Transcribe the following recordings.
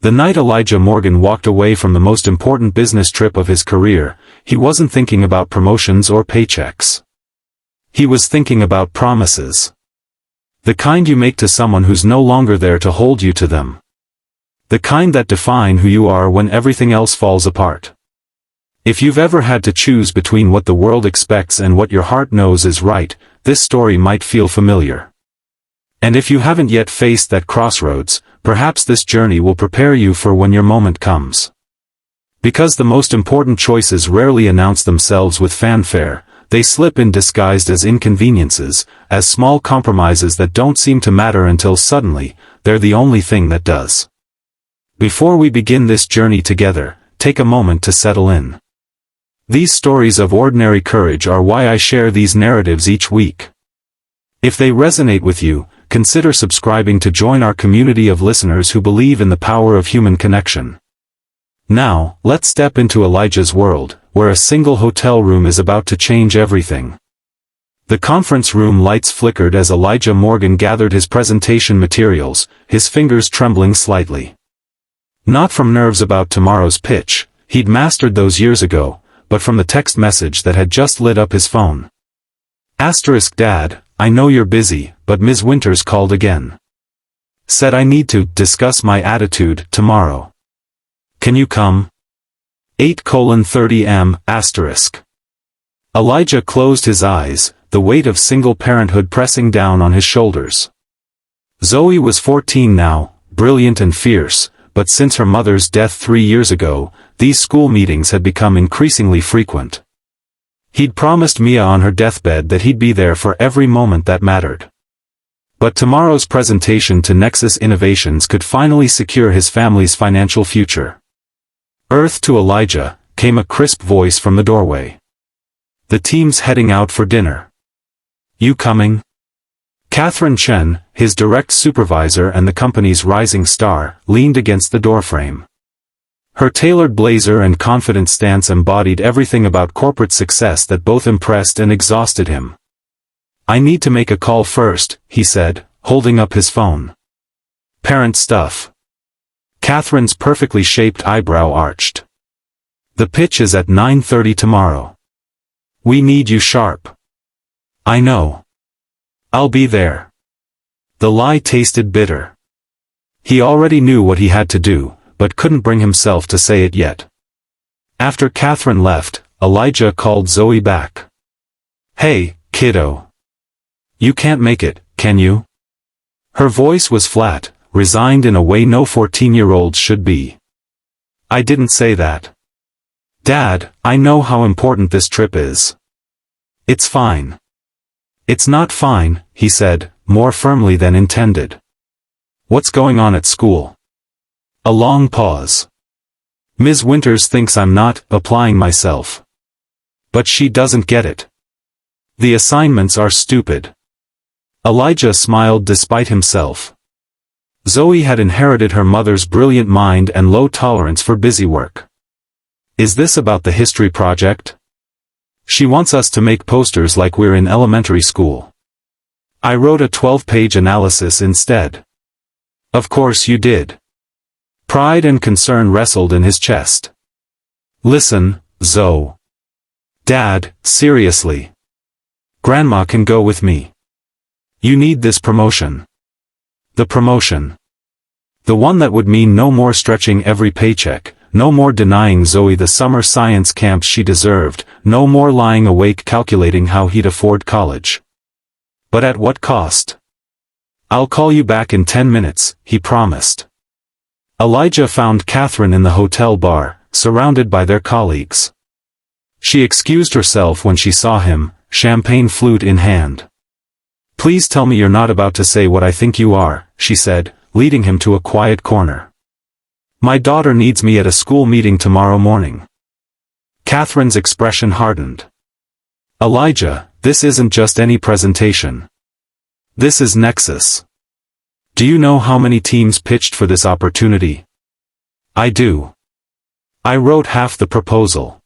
The night Elijah Morgan walked away from the most important business trip of his career, he wasn't thinking about promotions or paychecks. He was thinking about promises. The kind you make to someone who's no longer there to hold you to them. The kind that define who you are when everything else falls apart. If you've ever had to choose between what the world expects and what your heart knows is right, this story might feel familiar. And if you haven't yet faced that crossroads, perhaps this journey will prepare you for when your moment comes. Because the most important choices rarely announce themselves with fanfare, they slip in disguised as inconveniences, as small compromises that don't seem to matter until suddenly, they're the only thing that does. Before we begin this journey together, take a moment to settle in. These stories of ordinary courage are why I share these narratives each week. If they resonate with you, consider subscribing to join our community of listeners who believe in the power of human connection. Now, let's step into Elijah's world, where a single hotel room is about to change everything. The conference room lights flickered as Elijah Morgan gathered his presentation materials, his fingers trembling slightly. Not from nerves about tomorrow's pitch, he'd mastered those years ago, but from the text message that had just lit up his phone. Dad, I know you're busy, but Ms. Winters called again. Said I need to discuss my attitude tomorrow. Can you come? 8:30 am. Elijah closed his eyes, the weight of single parenthood pressing down on his shoulders. Zoe was 14 now, brilliant and fierce, but since her mother's death 3 years ago, these school meetings had become increasingly frequent. He'd promised Mia on her deathbed that he'd be there for every moment that mattered. But tomorrow's presentation to Nexus Innovations could finally secure his family's financial future. Earth to Elijah, came a crisp voice from the doorway. The team's heading out for dinner. You coming? Catherine Chen, his direct supervisor and the company's rising star, leaned against the doorframe. Her tailored blazer and confident stance embodied everything about corporate success that both impressed and exhausted him. I need to make a call first, he said, holding up his phone. Parent stuff. Catherine's perfectly shaped eyebrow arched. The pitch is at 9:30 tomorrow. We need you sharp. I know. I'll be there. The lie tasted bitter. He already knew what he had to do, but couldn't bring himself to say it yet. After Catherine left, Elijah called Zoe back. Hey, kiddo. You can't make it, can you? Her voice was flat, resigned in a way no 14-year-olds should be. I didn't say that. Dad, I know how important this trip is. It's fine. It's not fine, he said, more firmly than intended. What's going on at school? A long pause. Ms. Winters thinks I'm not applying myself. But she doesn't get it. The assignments are stupid. Elijah smiled despite himself. Zoe had inherited her mother's brilliant mind and low tolerance for busy work. Is this about the history project? She wants us to make posters like we're in elementary school. I wrote a 12-page analysis instead. Of course you did. Pride and concern wrestled in his chest. Listen, Zoe. Dad, seriously. Grandma can go with me. You need this promotion. The promotion. The one that would mean no more stretching every paycheck, no more denying Zoe the summer science camp she deserved, no more lying awake calculating how he'd afford college. But at what cost? I'll call you back in 10 minutes, he promised. Elijah found Catherine in the hotel bar, surrounded by their colleagues. She excused herself when she saw him, champagne flute in hand. Please tell me you're not about to say what I think you are, she said, leading him to a quiet corner. My daughter needs me at a school meeting tomorrow morning. Catherine's expression hardened. Elijah, this isn't just any presentation. This is Nexus. Do you know how many teams pitched for this opportunity? I do. I wrote half the proposal.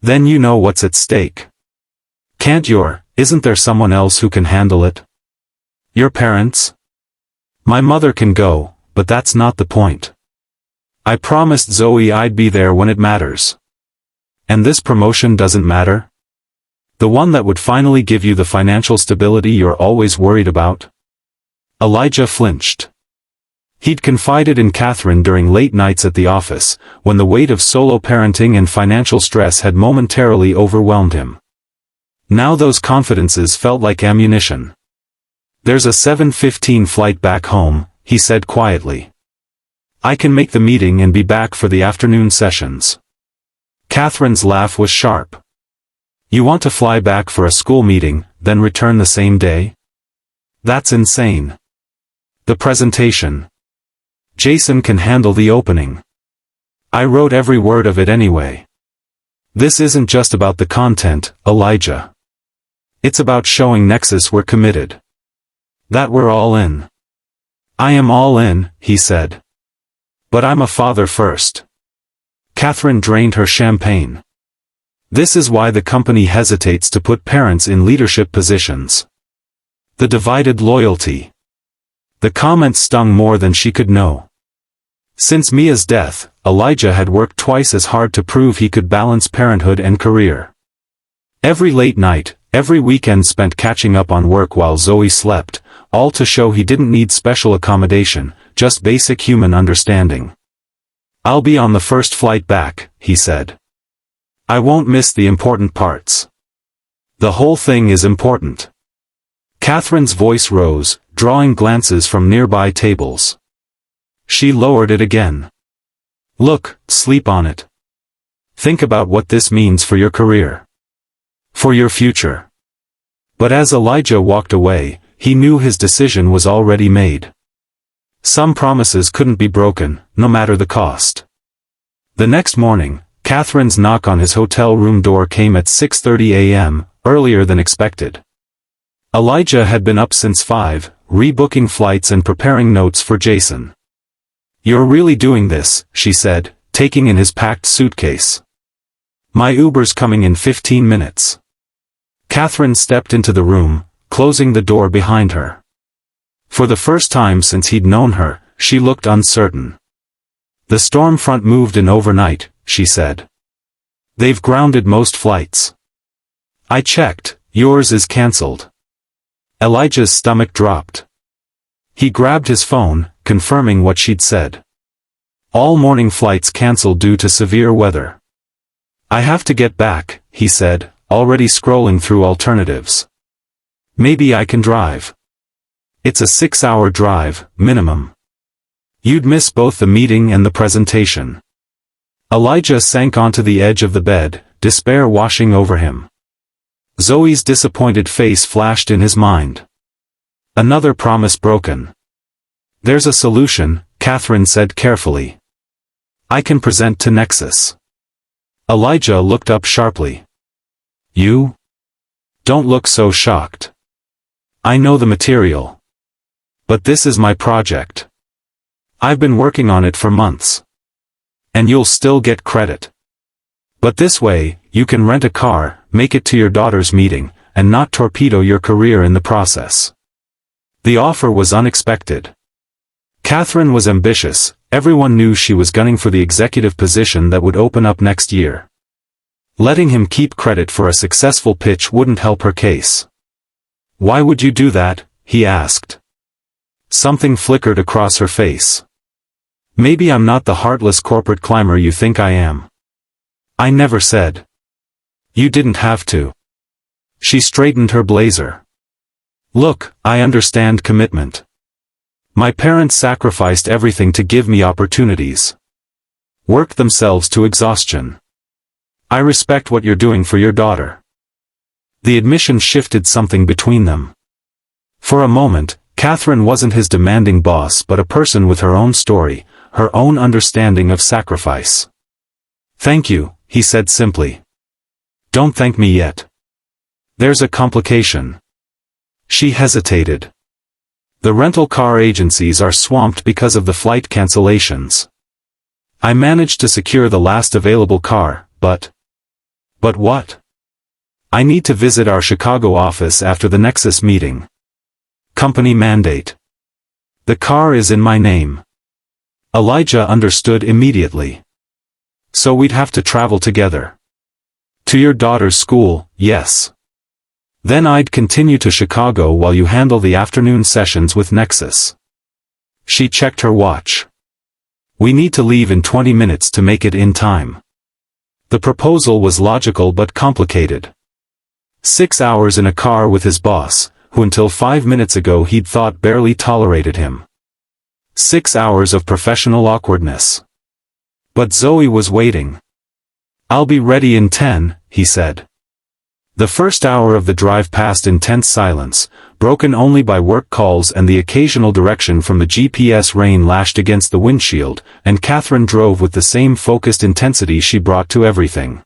Then you know what's at stake. Isn't there someone else who can handle it? Your parents? My mother can go, but that's not the point. I promised Zoe I'd be there when it matters. And this promotion doesn't matter? The one that would finally give you the financial stability you're always worried about? Elijah flinched. He'd confided in Catherine during late nights at the office, when the weight of solo parenting and financial stress had momentarily overwhelmed him. Now those confidences felt like ammunition. "There's a 7:15 flight back home," he said quietly. "I can make the meeting and be back for the afternoon sessions." Catherine's laugh was sharp. "You want to fly back for a school meeting, then return the same day? That's insane." "The presentation. Jason can handle the opening. I wrote every word of it anyway." "This isn't just about the content, Elijah. It's about showing Nexus we're committed. That we're all in." "I am all in," he said. "But I'm a father first." Catherine drained her champagne. "This is why the company hesitates to put parents in leadership positions. The divided loyalty." The comment stung more than she could know. Since Mia's death, Elijah had worked twice as hard to prove he could balance parenthood and career. Every late night, every weekend spent catching up on work while Zoe slept, all to show he didn't need special accommodation, just basic human understanding. "I'll be on the first flight back," he said. "I won't miss the important parts. The whole thing is important." Catherine's voice rose, drawing glances from nearby tables. She lowered it again. "Look, sleep on it. Think about what this means for your career. For your future." But as Elijah walked away, he knew his decision was already made. Some promises couldn't be broken, no matter the cost. The next morning, Catherine's knock on his hotel room door came at 6:30 a.m., earlier than expected. Elijah had been up since 5, rebooking flights and preparing notes for Jason. "You're really doing this," she said, taking in his packed suitcase. "My Uber's coming in 15 minutes. Catherine stepped into the room, closing the door behind her. For the first time since he'd known her, she looked uncertain. "The storm front moved in overnight," she said. "They've grounded most flights. I checked, yours is cancelled." Elijah's stomach dropped. He grabbed his phone, confirming what she'd said. "All morning flights cancelled due to severe weather." "I have to get back," he said, already scrolling through alternatives. "Maybe I can drive." "It's a 6-hour drive, minimum. You'd miss both the meeting and the presentation." Elijah sank onto the edge of the bed, despair washing over him. Zoe's disappointed face flashed in his mind. Another promise broken. "There's a solution," Catherine said carefully. "I can present to Nexus." Elijah looked up sharply. "You? Don't look so shocked. I know the material. But this is my project. I've been working on it for months. And you'll still get credit. But this way, you can rent a car, make it to your daughter's meeting, and not torpedo your career in the process." The offer was unexpected. Catherine was ambitious, everyone knew she was gunning for the executive position that would open up next year. Letting him keep credit for a successful pitch wouldn't help her case. "Why would you do that?" he asked. Something flickered across her face. "Maybe I'm not the heartless corporate climber you think I am." "I never said. You didn't have to." She straightened her blazer. "Look, I understand commitment. My parents sacrificed everything to give me opportunities. Worked themselves to exhaustion. I respect what you're doing for your daughter." The admission shifted something between them. For a moment, Catherine wasn't his demanding boss but a person with her own story, her own understanding of sacrifice. "Thank you," he said simply. "Don't thank me yet. There's a complication." She hesitated. "The rental car agencies are swamped because of the flight cancellations. I managed to secure the last available car, but..." "But what?" "I need to visit our Chicago office after the Nexus meeting. Company mandate. The car is in my name. Elijah understood immediately. So we'd have to travel together. To your daughter's school, yes. Then I'd continue to Chicago while you handle the afternoon sessions with Nexus. She checked her watch. We need to leave in 20 minutes to make it in time. The proposal was logical but complicated. 6 hours in a car with his boss, who until 5 minutes ago he'd thought barely tolerated him. 6 hours of professional awkwardness. But Zoe was waiting. I'll be ready in 10, he said. The first hour of the drive passed in tense silence, broken only by work calls and the occasional direction from the GPS. Rain lashed against the windshield, and Catherine drove with the same focused intensity she brought to everything.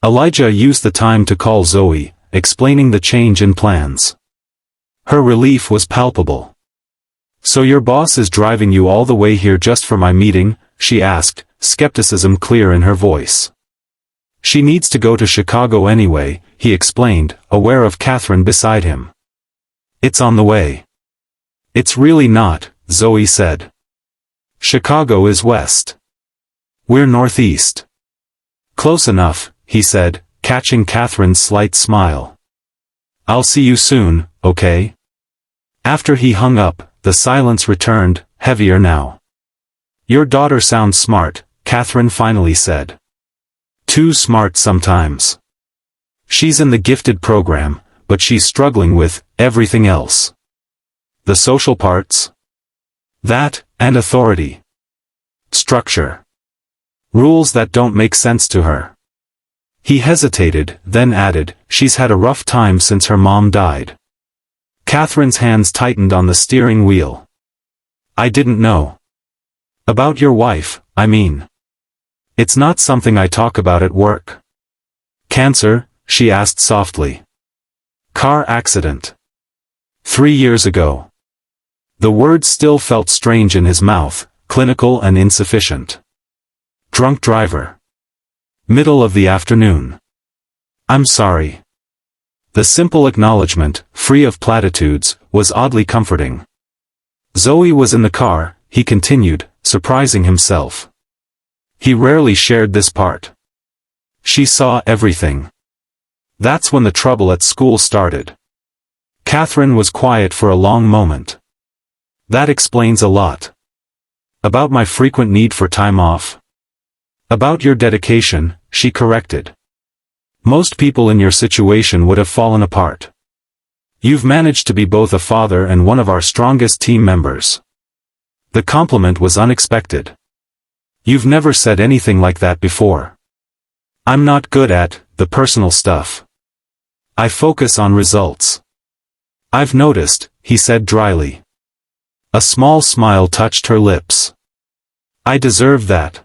Elijah used the time to call Zoe, explaining the change in plans. Her relief was palpable. So your boss is driving you all the way here just for my meeting? She asked, skepticism clear in her voice. She needs to go to Chicago anyway, he explained, aware of Catherine beside him. It's on the way. It's really not, Zoe said. Chicago is west. We're northeast. Close enough, he said, catching Catherine's slight smile. I'll see you soon, okay? After he hung up, the silence returned, heavier now. Your daughter sounds smart, Catherine finally said. Too smart sometimes. She's in the gifted program, but she's struggling with everything else. The social parts? That, and authority. Structure. Rules that don't make sense to her. He hesitated, then added, she's had a rough time since her mom died. Catherine's hands tightened on the steering wheel. I didn't know. About your wife, I mean. It's not something I talk about at work. Cancer? She asked softly. Car accident. 3 years ago. The words still felt strange in his mouth, clinical and insufficient. Drunk driver. Middle of the afternoon. I'm sorry. The simple acknowledgement, free of platitudes, was oddly comforting. Zoe was in the car, he continued, surprising himself. He rarely shared this part. She saw everything. That's when the trouble at school started. Catherine was quiet for a long moment. That explains a lot. About my frequent need for time off. About your dedication, she corrected. Most people in your situation would have fallen apart. You've managed to be both a father and one of our strongest team members. The compliment was unexpected. You've never said anything like that before. I'm not good at the personal stuff. I focus on results. I've noticed, he said dryly. A small smile touched her lips. I deserve that.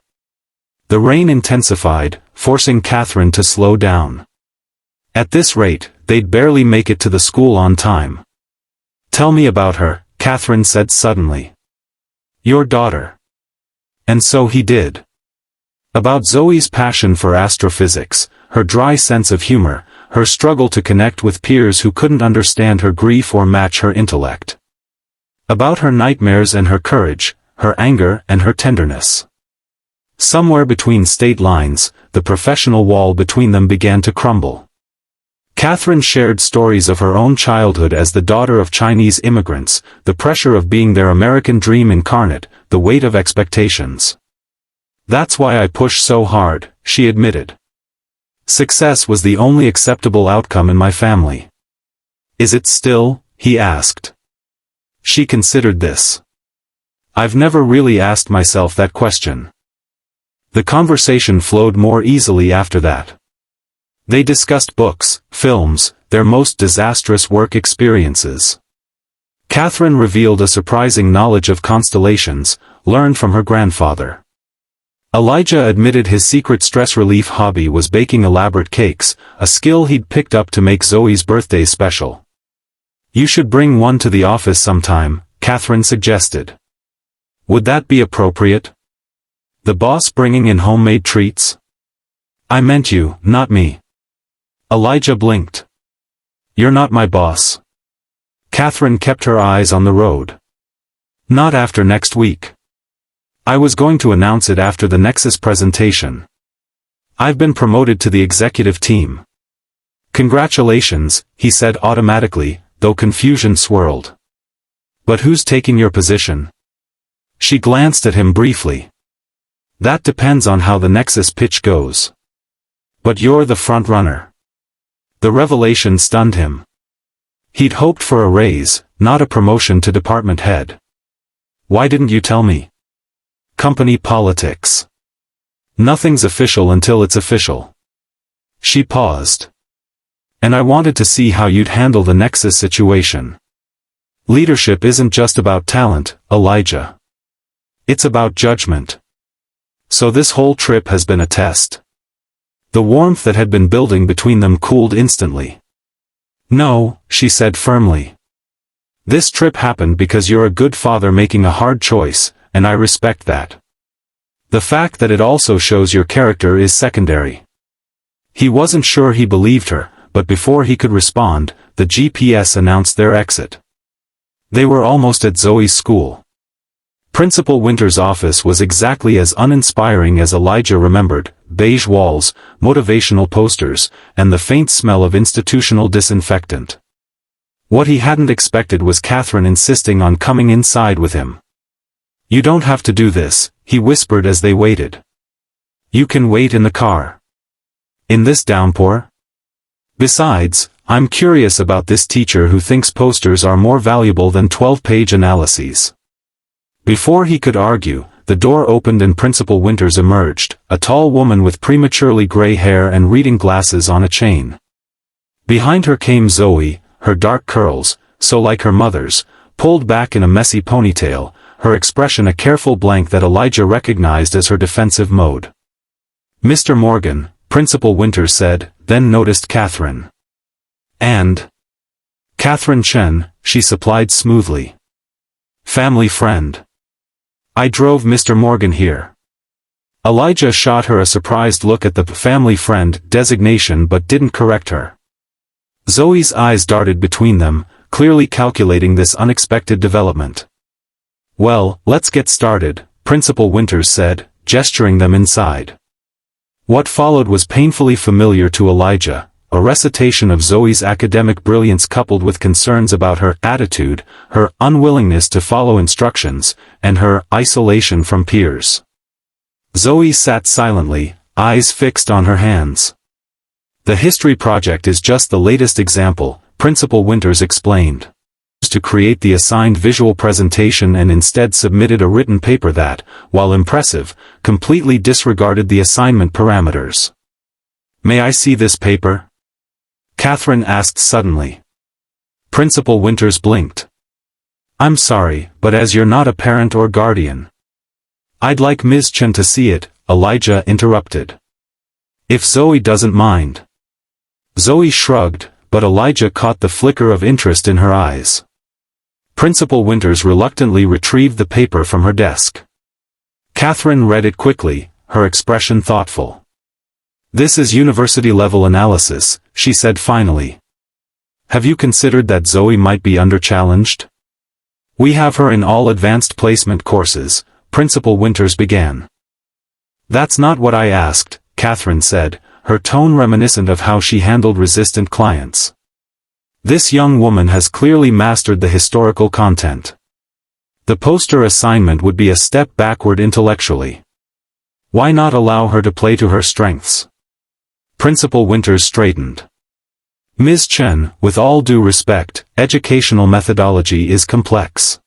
The rain intensified, forcing Catherine to slow down. At this rate, they'd barely make it to the school on time. Tell me about her, Catherine said suddenly. Your daughter. And so he did. About Zoe's passion for astrophysics, her dry sense of humor, her struggle to connect with peers who couldn't understand her grief or match her intellect. About her nightmares and her courage, her anger and her tenderness. Somewhere between state lines, the professional wall between them began to crumble. Catherine shared stories of her own childhood as the daughter of Chinese immigrants, the pressure of being their American dream incarnate, the weight of expectations. That's why I push so hard, she admitted. Success was the only acceptable outcome in my family. Is it still? He asked. She considered this. I've never really asked myself that question. The conversation flowed more easily after that. They discussed books, films, their most disastrous work experiences. Catherine revealed a surprising knowledge of constellations, learned from her grandfather. Elijah admitted his secret stress relief hobby was baking elaborate cakes, a skill he'd picked up to make Zoe's birthday special. You should bring one to the office sometime, Catherine suggested. Would that be appropriate? The boss bringing in homemade treats? I meant you, not me. Elijah blinked. You're not my boss. Catherine kept her eyes on the road. Not after next week. I was going to announce it after the Nexus presentation. I've been promoted to the executive team. Congratulations, he said automatically, though confusion swirled. But who's taking your position? She glanced at him briefly. That depends on how the Nexus pitch goes. But you're the front runner. The revelation stunned him. He'd hoped for a raise, not a promotion to department head. Why didn't you tell me? Company politics. Nothing's official until it's official. She paused. And I wanted to see how you'd handle the Nexus situation. Leadership isn't just about talent, Elijah. It's about judgment. So this whole trip has been a test. The warmth that had been building between them cooled instantly. No, she said firmly. This trip happened because you're a good father making a hard choice, and I respect that. The fact that it also shows your character is secondary. He wasn't sure he believed her, but before he could respond, the GPS announced their exit. They were almost at Zoe's school. Principal Winter's office was exactly as uninspiring as Elijah remembered: beige walls, motivational posters, and the faint smell of institutional disinfectant. What he hadn't expected was Catherine insisting on coming inside with him. You don't have to do this, he whispered as they waited. You can wait in the car. In this downpour? Besides, I'm curious about this teacher who thinks posters are more valuable than 12-page analyses. Before he could argue, the door opened and Principal Winters emerged, a tall woman with prematurely gray hair and reading glasses on a chain. Behind her came Zoe, her dark curls, so like her mother's, pulled back in a messy ponytail, her expression a careful blank that Elijah recognized as her defensive mode. Mr. Morgan, Principal Winters said, then noticed Catherine. And Catherine Chen, she supplied smoothly. Family friend. I drove Mr. Morgan here. Elijah shot her a surprised look at the family friend designation but didn't correct her. Zoe's eyes darted between them, clearly calculating this unexpected development. Well, let's get started, Principal Winters said, gesturing them inside. What followed was painfully familiar to Elijah, a recitation of Zoe's academic brilliance coupled with concerns about her attitude, her unwillingness to follow instructions, and her isolation from peers. Zoe sat silently, eyes fixed on her hands. The history project is just the latest example, Principal Winters explained. To create the assigned visual presentation and instead submitted a written paper that, while impressive, completely disregarded the assignment parameters. May I see this paper? Catherine asked suddenly. Principal Winters blinked. I'm sorry, but as you're not a parent or guardian. I'd like Ms. Chen to see it, Elijah interrupted. If Zoe doesn't mind. Zoe shrugged, but Elijah caught the flicker of interest in her eyes. Principal Winters reluctantly retrieved the paper from her desk. Catherine read it quickly, her expression thoughtful. This is university-level analysis, she said finally. Have you considered that Zoe might be under-challenged? We have her in all advanced placement courses, Principal Winters began. That's not what I asked, Catherine said, her tone reminiscent of how she handled resistant clients. This young woman has clearly mastered the historical content. The poster assignment would be a step backward intellectually. Why not allow her to play to her strengths? Principal Winters straightened. Ms. Chen, with all due respect, educational methodology is complex.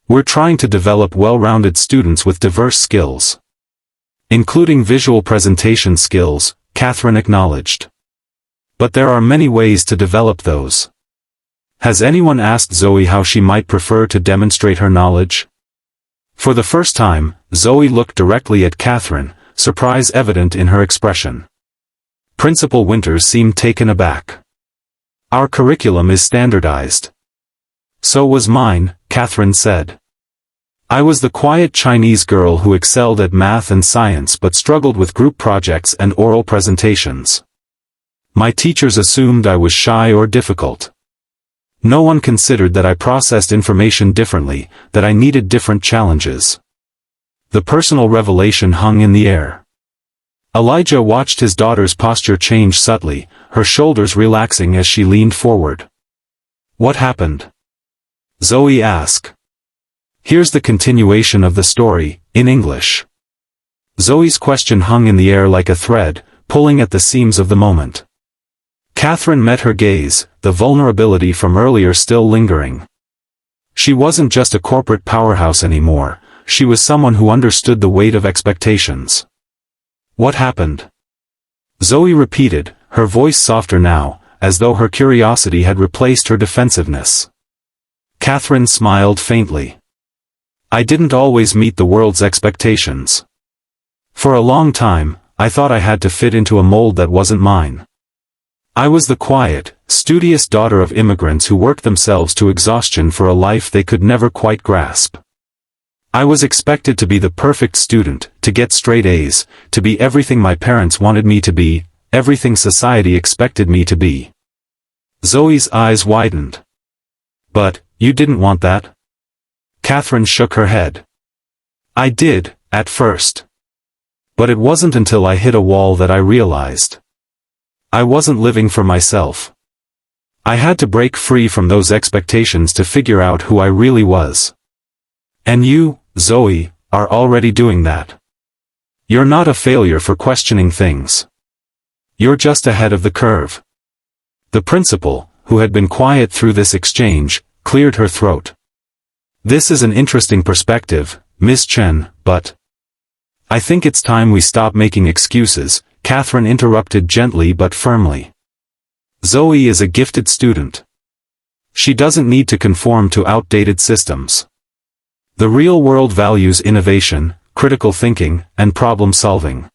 We're trying to develop well-rounded students with diverse skills. Including visual presentation skills, Catherine acknowledged. But there are many ways to develop those. Has anyone asked Zoe how she might prefer to demonstrate her knowledge? For the first time, Zoe looked directly at Catherine, surprise evident in her expression. Principal Winters seemed taken aback. Our curriculum is standardized. So was mine, Catherine said. I was the quiet Chinese girl who excelled at math and science but struggled with group projects and oral presentations. My teachers assumed I was shy or difficult. No one considered that I processed information differently, that I needed different challenges. The personal revelation hung in the air. Elijah watched his daughter's posture change subtly, her shoulders relaxing as she leaned forward. "What happened?" Zoe asked. Here's the continuation of the story, in English. Zoe's question hung in the air like a thread, pulling at the seams of the moment. Catherine met her gaze, the vulnerability from earlier still lingering. She wasn't just a corporate powerhouse anymore, she was someone who understood the weight of expectations. "What happened?" Zoe repeated, her voice softer now, as though her curiosity had replaced her defensiveness. Catherine smiled faintly. "I didn't always meet the world's expectations. For a long time, I thought I had to fit into a mold that wasn't mine. I was the quiet, studious daughter of immigrants who worked themselves to exhaustion for a life they could never quite grasp. I was expected to be the perfect student, to get straight A's, to be everything my parents wanted me to be, everything society expected me to be." Zoe's eyes widened. "But, you didn't want that?" Catherine shook her head. "I did, at first. But it wasn't until I hit a wall that I realized. I wasn't living for myself. I had to break free from those expectations to figure out who I really was. And you, Zoe, are already doing that. You're not a failure for questioning things. You're just ahead of the curve." The principal, who had been quiet through this exchange, cleared her throat. "This is an interesting perspective, Miss Chen, but I think it's time we stop making excuses," Catherine interrupted gently but firmly. "Zoe is a gifted student. She doesn't need to conform to outdated systems. The real world values innovation, critical thinking, and problem solving.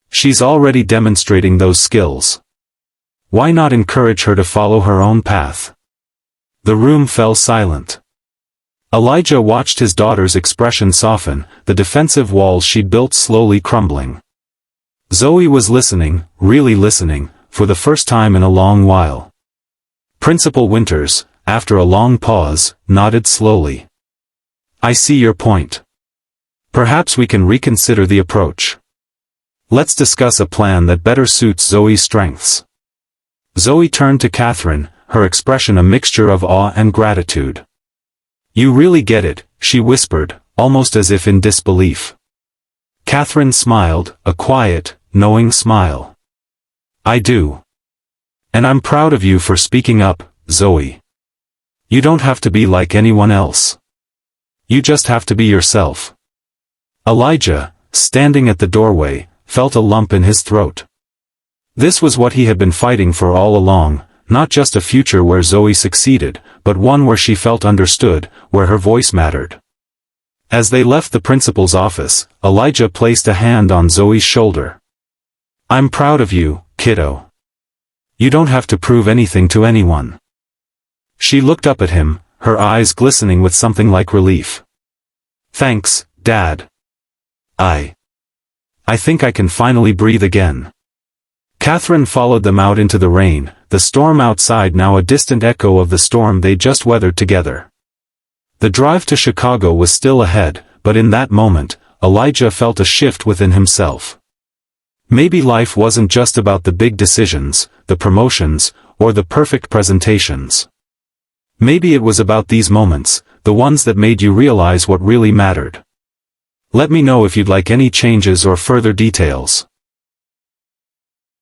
She's already demonstrating those skills. Why not encourage her to follow her own path?" The room fell silent. Elijah watched his daughter's expression soften, the defensive walls she'd built slowly crumbling. Zoe was listening, really listening, for the first time in a long while. Principal Winters, after a long pause, nodded slowly. "I see your point. Perhaps we can reconsider the approach. Let's discuss a plan that better suits Zoe's strengths." Zoe turned to Catherine, her expression a mixture of awe and gratitude. "You really get it," she whispered, almost as if in disbelief. Catherine smiled, a quiet, knowing smile. "I do. And I'm proud of you for speaking up, Zoe. You don't have to be like anyone else. You just have to be yourself." Elijah, standing at the doorway, felt a lump in his throat. This was what he had been fighting for all along, not just a future where Zoe succeeded, but one where she felt understood, where her voice mattered. As they left the principal's office, Elijah placed a hand on Zoe's shoulder. "I'm proud of you, kiddo. You don't have to prove anything to anyone." She looked up at him, her eyes glistening with something like relief. "Thanks, Dad. I think I can finally breathe again." Catherine followed them out into the rain, the storm outside now a distant echo of the storm they just weathered together. The drive to Chicago was still ahead, but in that moment, Elijah felt a shift within himself. Maybe life wasn't just about the big decisions, the promotions, or the perfect presentations. Maybe it was about these moments, the ones that made you realize what really mattered. Let me know if you'd like any changes or further details.